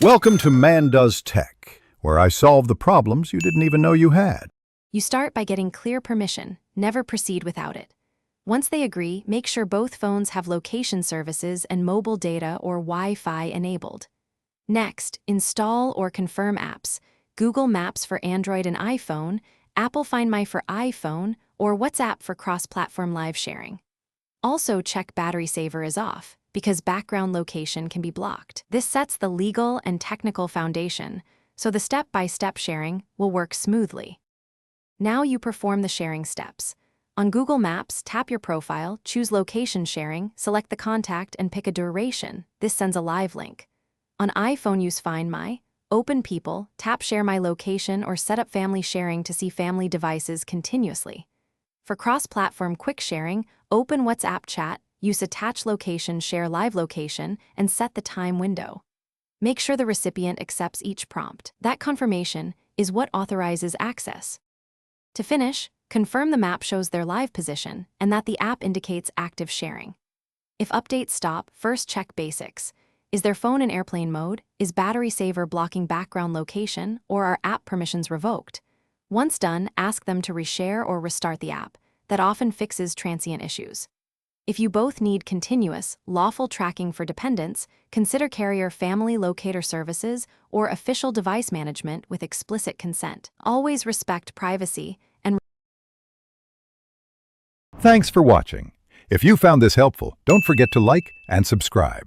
Welcome to Man Does Tech, where I solve the problems you didn't even know you had. You start by getting clear permission. Never proceed without it. Once they agree, make sure both phones have location services and mobile data or Wi-Fi enabled. Next, install or confirm apps. Google Maps for Android and iPhone, Apple Find My for iPhone, or WhatsApp for cross-platform live sharing. Also check battery saver is off, because background location can be blocked. This sets the legal and technical foundation, so the step-by-step sharing will work smoothly. Now you perform the sharing steps. On Google Maps, tap your profile, choose location sharing, select the contact, and pick a duration. This sends a live link. On iPhone, use Find My, open People, tap Share My Location, or set up family sharing to see family devices continuously. For cross-platform quick sharing, open WhatsApp chat, use Attach Location, Share Live Location, and set the time window. Make sure the recipient accepts each prompt. That confirmation is what authorizes access. To finish, confirm the map shows their live position and that the app indicates active sharing. If updates stop, first check basics. Is their phone in airplane mode? Is battery saver blocking background location? Or are app permissions revoked? Once done, ask them to reshare or restart the app. That often fixes transient issues. If you both need continuous, lawful tracking for dependents, consider carrier family locator services or official device management with explicit consent. Always respect privacy and Thanks for watching. If you found this helpful, don't forget to like and subscribe.